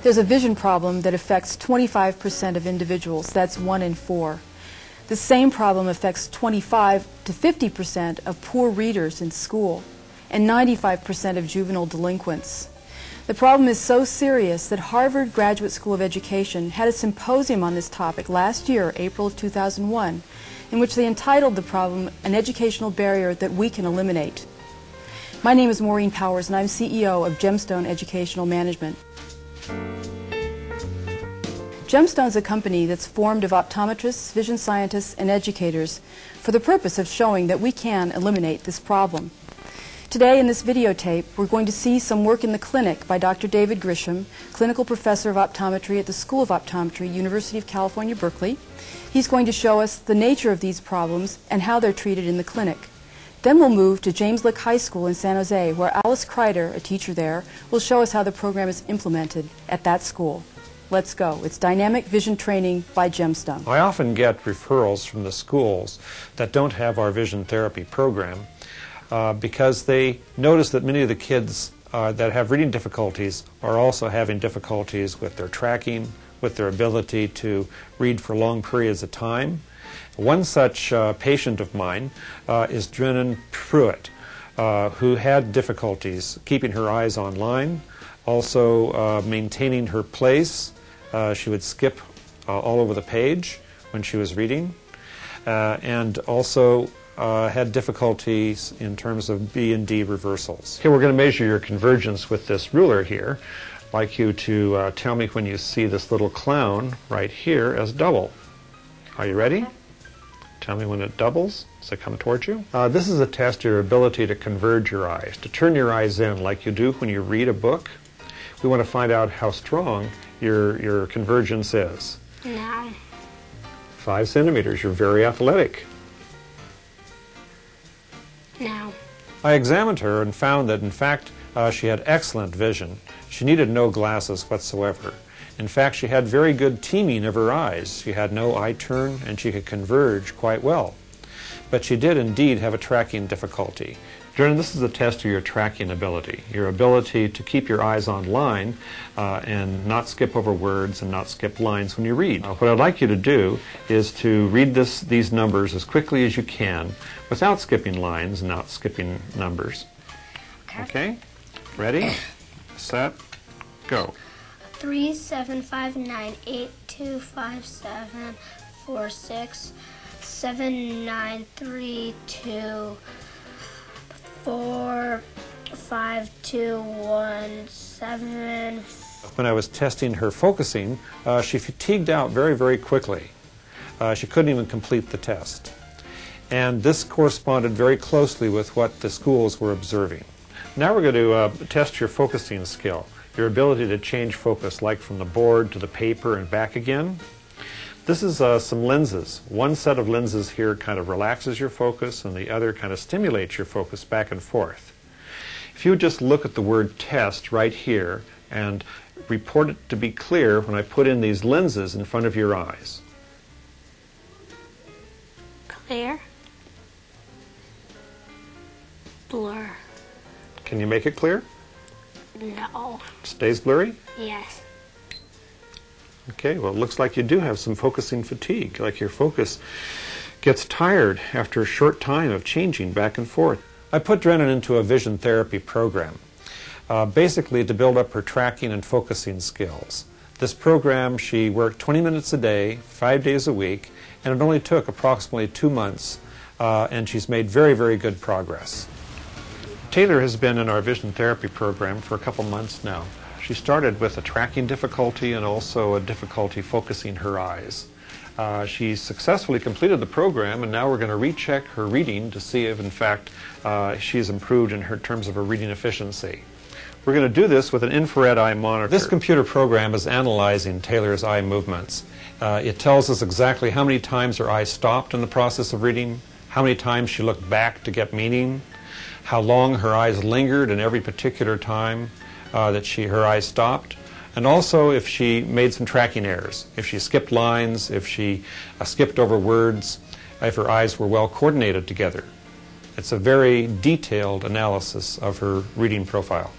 There's a vision problem that affects 25% of individuals. That's 1 in 4. The same problem affects 25 to 50% of poor readers in school and 95% of juvenile delinquents. The problem is so serious that Harvard Graduate School of Education had a symposium on this topic last year, April of 2001, in which they entitled the problem "An Educational Barrier That We Can Eliminate." My name is Maureen Powers, and I'm CEO of Gemstone Educational Management. Gemstone is a company that's formed of optometrists, vision scientists, and educators for the purpose of showing that we can eliminate this problem. Today in this videotape, we're going to see some work in the clinic by Dr. David Grisham, clinical professor of optometry at the School of Optometry, University of California, Berkeley. He's going to show us the nature of these problems and how they're treated in the clinic. Then we'll move to James Lick High School in San Jose, where Alice Kreider, a teacher there, will show us how the program is implemented at that school. Let's go. It's Dynamic Vision Training by Gemstone. I often get referrals from the schools that don't have our vision therapy program because they notice that many of the kids that have reading difficulties are also having difficulties with their tracking, with their ability to read for long periods of time. One such patient of mine is Drennan Pruitt, who had difficulties keeping her eyes online, also maintaining her place. She would skip all over the page when she was reading, and also had difficulties in terms of B and D reversals. Okay, we're going to measure your convergence with this ruler here. I'd like you to tell me when you see this little clown right here as double. Are you ready? Tell me when it doubles. Does it come towards you? This is a test of your ability to converge your eyes, to turn your eyes in like you do when you read a book. We want to find out how strong your convergence is. No. 5 centimeters. You're very athletic. No. I examined her and found that, in fact, she had excellent vision. She needed no glasses whatsoever. In fact, she had very good teaming of her eyes. She had no eye turn, and she could converge quite well. But she did indeed have a tracking difficulty. Drennan, this is a test of your tracking ability, your ability to keep your eyes on line and not skip over words and not skip lines when you read. What I'd like you to do is to read these numbers as quickly as you can without skipping lines and not skipping numbers. Okay? Ready, set, go. 3, 7, 5, 9, 8, 2, 5, 7, 4, 6, 7, 9, 3, 2, 4, 5, 2, 1, 7. When I was testing her focusing, she fatigued out very, very quickly. She couldn't even complete the test. And this corresponded very closely with what the schools were observing. Now we're going to test your focusing skill, your ability to change focus, like from the board to the paper and back again. This is some lenses. One set of lenses here kind of relaxes your focus, and the other kind of stimulates your focus back and forth. If you would just look at the word test right here and report it to be clear when I put in these lenses in front of your eyes. Clear. Blur. Can you make it clear? No. Stays blurry? Yes. Okay, well, it looks like you do have some focusing fatigue, like your focus gets tired after a short time of changing back and forth. I put Drennan into a vision therapy program, basically to build up her tracking and focusing skills. This program, she worked 20 minutes a day, 5 days a week, and it only took approximately 2 months, and she's made very, very good progress. Taylor has been in our vision therapy program for a couple months now. She started with a tracking difficulty and also a difficulty focusing her eyes. She successfully completed the program, and now we're going to recheck her reading to see if, in fact, she's improved in terms of her reading efficiency. We're going to do this with an infrared eye monitor. This computer program is analyzing Taylor's eye movements. It tells us exactly how many times her eyes stopped in the process of reading, how many times she looked back to get meaning, how long her eyes lingered in every particular time that her eyes stopped, and also if she made some tracking errors, if she skipped lines, if she skipped over words, if her eyes were well coordinated together. It's a very detailed analysis of her reading profile.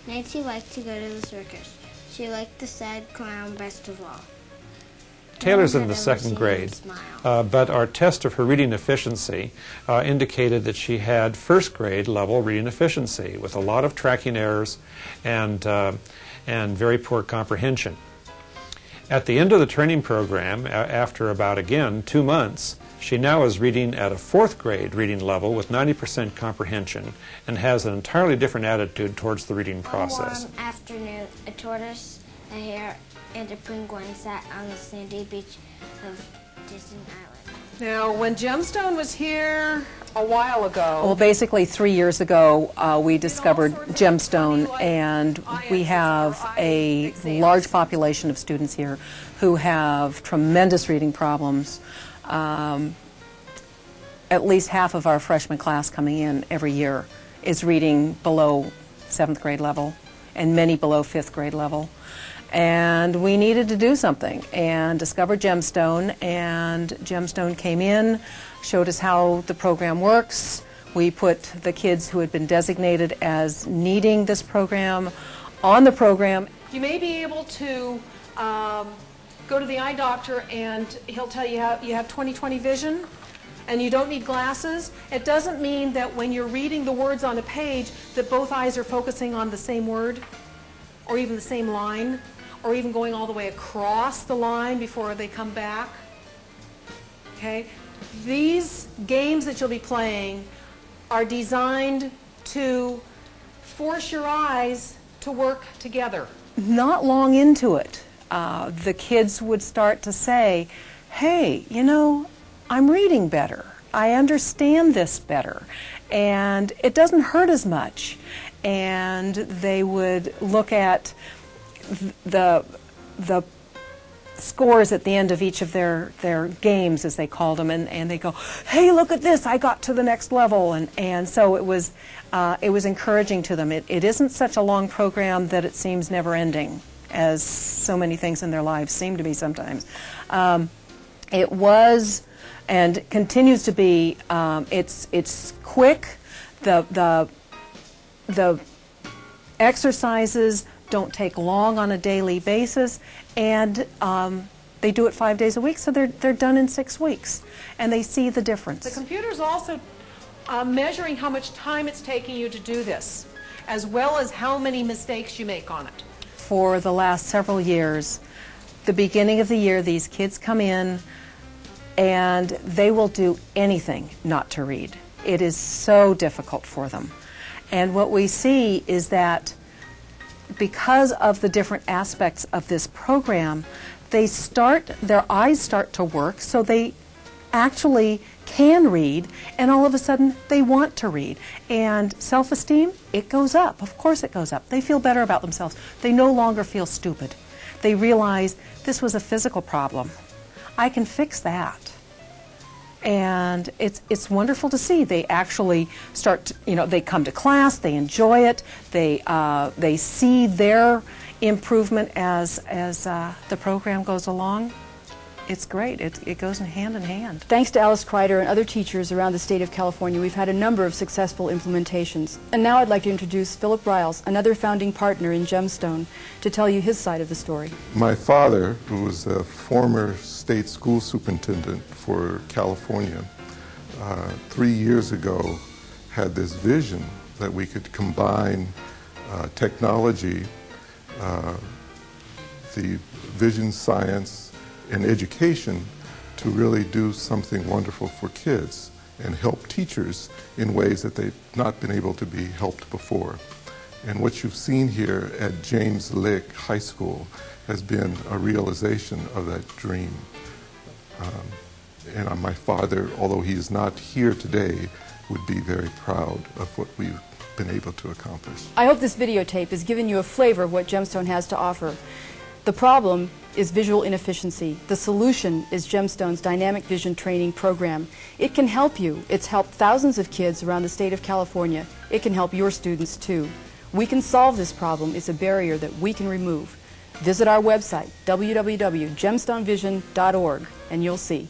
Nancy likes to go to the circus. She liked the sad clown best of all. Taylor's in I've the ever second seen grade, him smile. but our test of her reading efficiency indicated that she had first grade level reading efficiency with a lot of tracking errors and very poor comprehension. At the end of the training program, after about, again, 2 months, she now is reading at a fourth grade reading level with 90% comprehension and has an entirely different attitude towards the reading process. One warm afternoon, a tortoise, a hare, and a penguin sat on the sandy beach of Disney Island. Now, when Gemstone was here a while ago... Well, basically 3 years ago, we discovered Gemstone, and we have a large population of students here who have tremendous reading problems. At least half of our freshman class coming in every year is reading below 7th grade level, and many below 5th grade level. And we needed to do something, and discovered Gemstone, and Gemstone came in, showed us how the program works. We put the kids who had been designated as needing this program on the program. You may be able to go to the eye doctor and he'll tell you how you have 20/20 vision and you don't need glasses. It doesn't mean that when you're reading the words on a page that both eyes are focusing on the same word or even the same line or even going all the way across the line before they come back. Okay? These games that you'll be playing are designed to force your eyes to work together. Not long into it, the kids would start to say, hey, you know, I'm reading better. I understand this better. And it doesn't hurt as much. And they would look at the scores at the end of each of their games, as they called them, and they go, hey, look at this, I got to the next level. And so it was encouraging to them. It isn't such a long program that it seems never ending, as so many things in their lives seem to be sometimes. It was and continues to be, it's quick. The exercises don't take long on a daily basis, and they do it 5 days a week, so they're done in 6 weeks, and they see the difference. The computer's also measuring how much time it's taking you to do this, as well as how many mistakes you make on it. For the last several years, the beginning of the year, these kids come in and they will do anything not to read. It is so difficult for them. And what we see is that because of the different aspects of this program, their eyes start to work, so they actually can read, and all of a sudden they want to read. And self-esteem, it goes up. Of course it goes up. They feel better about themselves. They no longer feel stupid. They realize this was a physical problem. I can fix that. And it's wonderful to see. They actually start to, they come to class, they enjoy it, they see their improvement as the program goes along. It's great. It goes hand in hand. Thanks to Alice Kreider and other teachers around the state of California, we've had a number of successful implementations. And now I'd like to introduce Philip Riles, another founding partner in Gemstone, to tell you his side of the story. My father, who was a former state school superintendent for California, 3 years ago had this vision that we could combine technology, the vision science, and education to really do something wonderful for kids and help teachers in ways that they've not been able to be helped before. And what you've seen here at James Lick High School has been a realization of that dream. And my father, although he is not here today, would be very proud of what we've been able to accomplish. I hope this videotape has given you a flavor of what Gemstone has to offer. The problem is visual inefficiency. The solution is Gemstone's Dynamic Vision Training Program. It can help you. It's helped thousands of kids around the state of California. It can help your students too. We can solve this problem. It's a barrier that we can remove. Visit our website, www.gemstonevision.org, and you'll see.